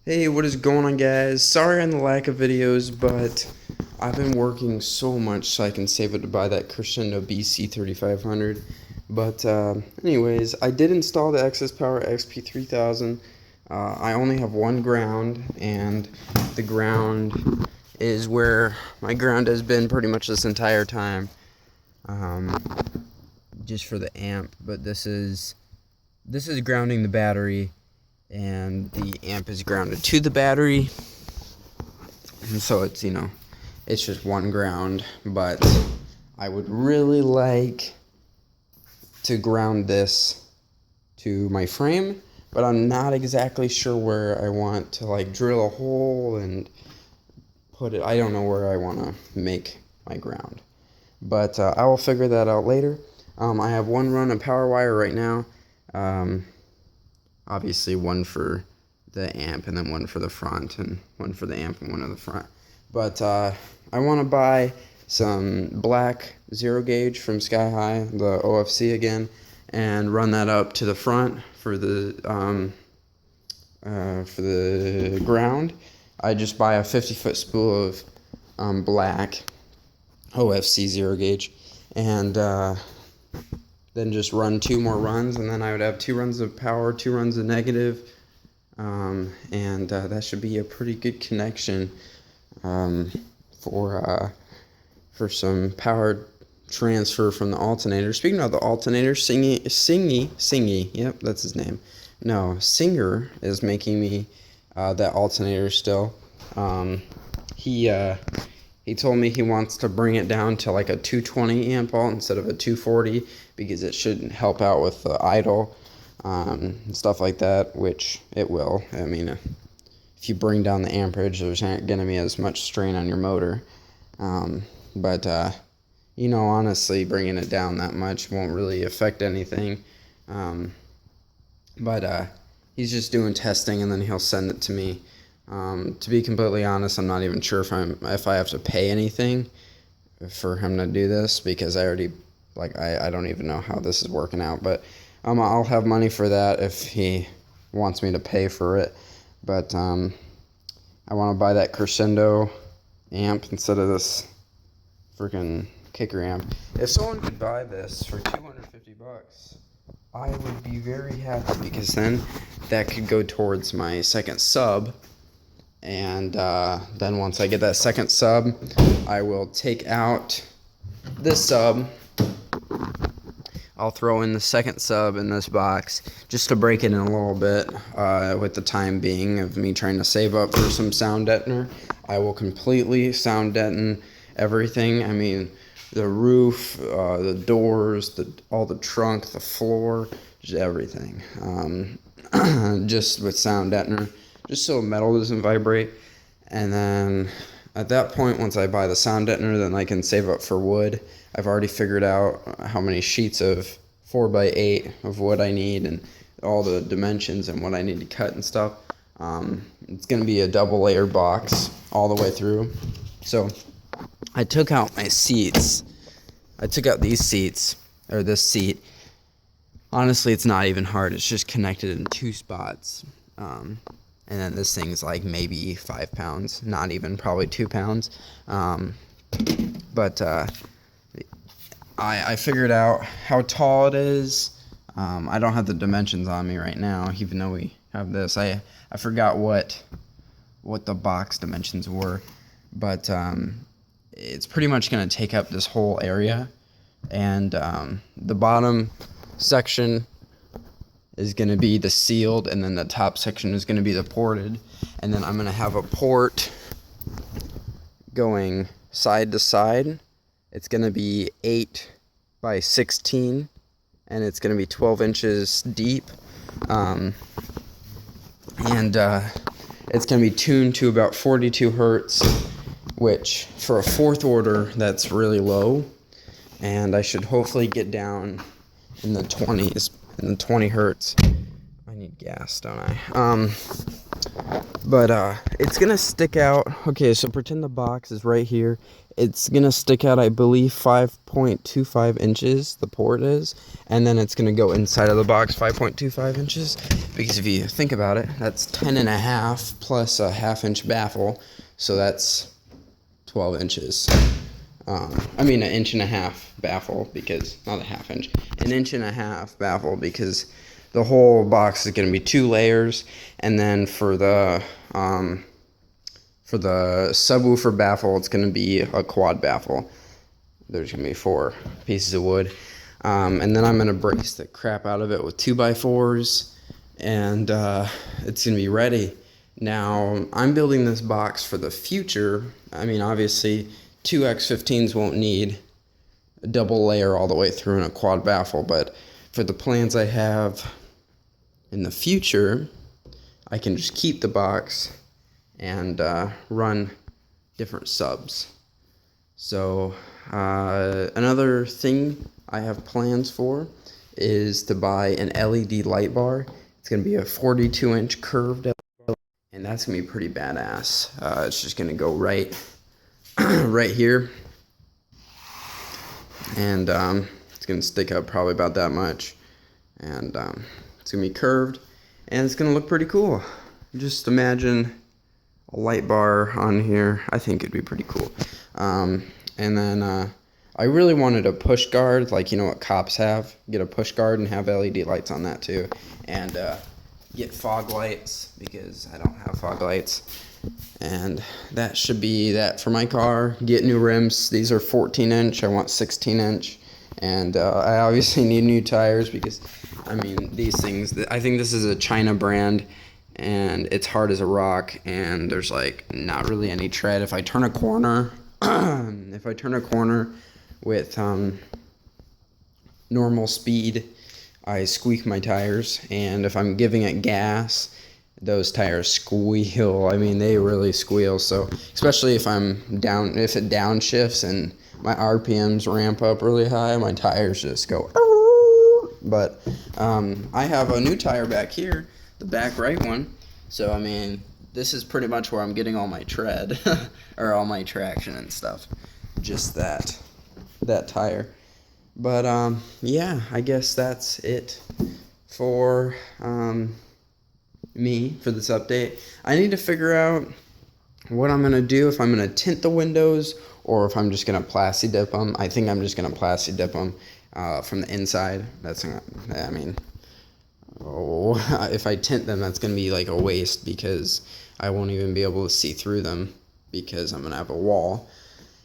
Hey, what is going on, guys? Sorry on the lack of videos, but I've been working so much so I can save it to buy that Crescendo BC3500. But anyways, I did install the Excess Power XP3000. I only have one ground, and the ground is where my ground has been pretty much this entire time, um, just for the amp. But this is grounding the battery, and the amp is grounded to the battery, and so it's it's just one ground. But I would really like to ground this to my frame, but I'm not exactly sure where I want to drill a hole and put it. I don't know where I want to make my ground, but I will figure that out later. I have one run of power wire right now. Obviously one for the amp, and then one for the front, and one for the amp and one of the front. But I want to buy some black zero gauge from Sky High, the OFC again, and run that up to the front for the ground. I just buy a 50-foot spool of black OFC zero gauge, and then just run two more runs, and then I would have 2 runs of power, 2 runs of negative, and that should be a pretty good connection for some power transfer from the alternator. Speaking of the alternator, Singy, yep, that's his name. No, Singer is making me that alternator still. He told me he wants to bring it down to like a 220 amp volt instead of a 240, because it should help out with the idle and stuff like that, which it will. I mean, if you bring down the amperage, there's not going to be as much strain on your motor. But honestly, bringing it down that much won't really affect anything. But he's just doing testing, and then he'll send it to me. To be completely honest, I'm not even sure if I have to pay anything for him to do this, because I already, I don't even know how this is working out. But I'll have money for that if he wants me to pay for it. But I want to buy that Crescendo amp instead of this freaking kicker amp. If someone could buy this for $250, I would be very happy, because then that could go towards my second sub. And then once I get that second sub, I will take out this sub. I'll throw in the second sub in this box just to break it in a little bit, with the time being of me trying to save up for some sound deadener. I will completely sound deaden everything. I mean, the roof, the doors, all the trunk, the floor, just everything. Just with sound deadener, just so metal doesn't vibrate. And then at that point, once I buy the sound deadener, then I can save up for wood. I've already figured out how many sheets of 4x8 of wood I need, and all the dimensions and what I need to cut and stuff. It's going to be a double layer box all the way through. So I took out my seats. I took out these seats, or this seat. Honestly, it's not even hard. It's just connected in 2 spots. And then this thing's like maybe 5 pounds, not even, probably 2 pounds. But I figured out how tall it is. I don't have the dimensions on me right now, even though we have this. I forgot what the box dimensions were, but it's pretty much going to take up this whole area. And the bottom section is going to be the sealed, and then the top section is going to be the ported. And then I'm going to have a port going side to side. It's going to be 8 by 16, and it's going to be 12 inches deep. And it's going to be tuned to about 42 hertz, which for a 4th order, that's really low. And I should hopefully get down in the 20s, in the 20 hertz. I need gas, don't I? But it's gonna stick out. Okay, so pretend the box is right here. It's gonna stick out, I believe, 5.25 inches, the port is, and then it's gonna go inside of the box 5.25 inches, because if you think about it, that's 10.5 plus a half-inch baffle, so that's 12 inches. I mean, an inch and a half baffle, because not a half inch, an inch and a half baffle, because the whole box is going to be 2 layers, and then for the subwoofer baffle, it's going to be a quad baffle. There's going to be 4 pieces of wood, and then I'm going to brace the crap out of it with 2x4s, and it's going to be ready. Now, I'm building this box for the future. I mean, obviously, 2 X15s won't need a double layer all the way through in a quad baffle, but for the plans I have in the future, I can just keep the box and run different subs. So another thing I have plans for is to buy an LED light bar. It's going to be a 42-inch curved LED, and that's going to be pretty badass. It's just going to go right here, and it's going to stick up probably about that much, and it's going to be curved, and it's going to look pretty cool. Just imagine a light bar on here. I think it'd be pretty cool. And then I really wanted a push guard, like, you know what cops have? Get a push guard and have LED lights on that too, and get fog lights, because I don't have fog lights. And that should be that for my car. Get new rims. These are 14-inch. I want 16-inch. And I obviously need new tires, because, I mean, these things, I think this is a China brand, and it's hard as a rock, and there's, like, not really any tread. If I turn a corner, with normal speed, I squeak my tires, and if I'm giving it gas, those tires squeal. I mean, they really squeal. So especially if I'm down, if it downshifts and my RPMs ramp up really high, my tires just go. But I have a new tire back here, the back right one. So I mean, this is pretty much where I'm getting all my tread or all my traction and stuff. Just that tire. But yeah, I guess that's it for me for this update. I need to figure out what I'm going to do, if I'm going to tint the windows or if I'm just going to plasti dip them. I think I'm just going to plasti dip them from the inside. That's not, I mean, if I tint them, that's going to be like a waste, because I won't even be able to see through them, because I'm going to have a wall.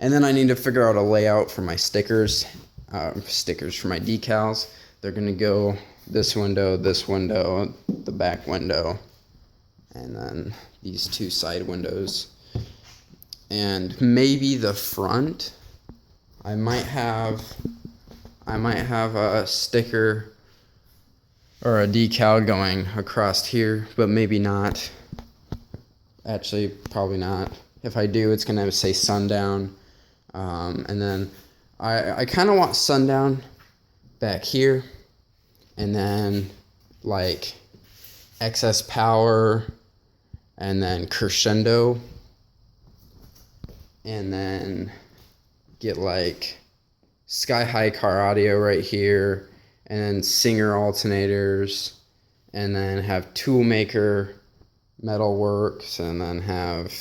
And then I need to figure out a layout for my stickers for my decals. They're going to go this window, the back window, and then these 2 side windows. And maybe the front, I might have a sticker or a decal going across here, but maybe not. Actually, probably not. If I do, it's going to say sundown. And then I kind of want sundown back here, and then like excess power, and then crescendo, and then get like sky high car audio right here, and then Singer alternators, and then have Toolmaker metal works, and then have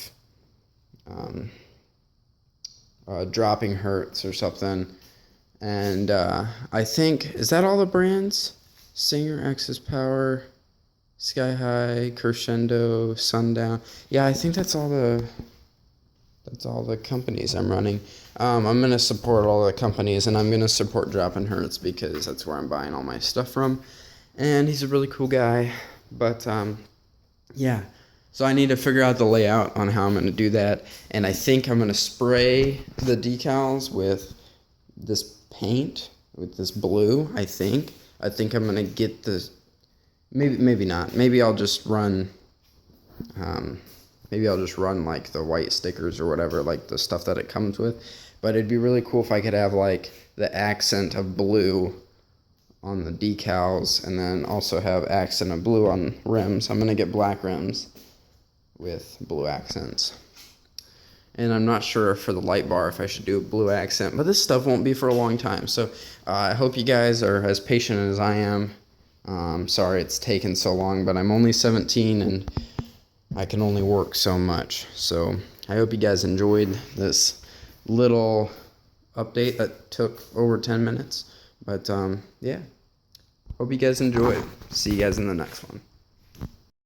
dropping hertz or something. And I think, is that all the brands? Singer, Access Power, Sky High, Crescendo, Sundown. Yeah, I think that's all the companies I'm running. I'm gonna support all the companies, and I'm gonna support Dropping Hertz, because that's where I'm buying all my stuff from, and he's a really cool guy. But yeah, so I need to figure out the layout on how I'm gonna do that, and I think I'm gonna spray the decals with this paint, with this blue. I think I'm gonna get the, maybe not. Maybe I'll just run like the white stickers or whatever, like the stuff that it comes with. But it'd be really cool if I could have like the accent of blue on the decals, and then also have accent of blue on rims. I'm gonna get black rims, with blue accents. And I'm not sure for the light bar if I should do a blue accent, but this stuff won't be for a long time. So I hope you guys are as patient as I am. Sorry it's taken so long, but I'm only 17 and I can only work so much. So I hope you guys enjoyed this little update that took over 10 minutes. But yeah, hope you guys enjoyed. See you guys in the next one.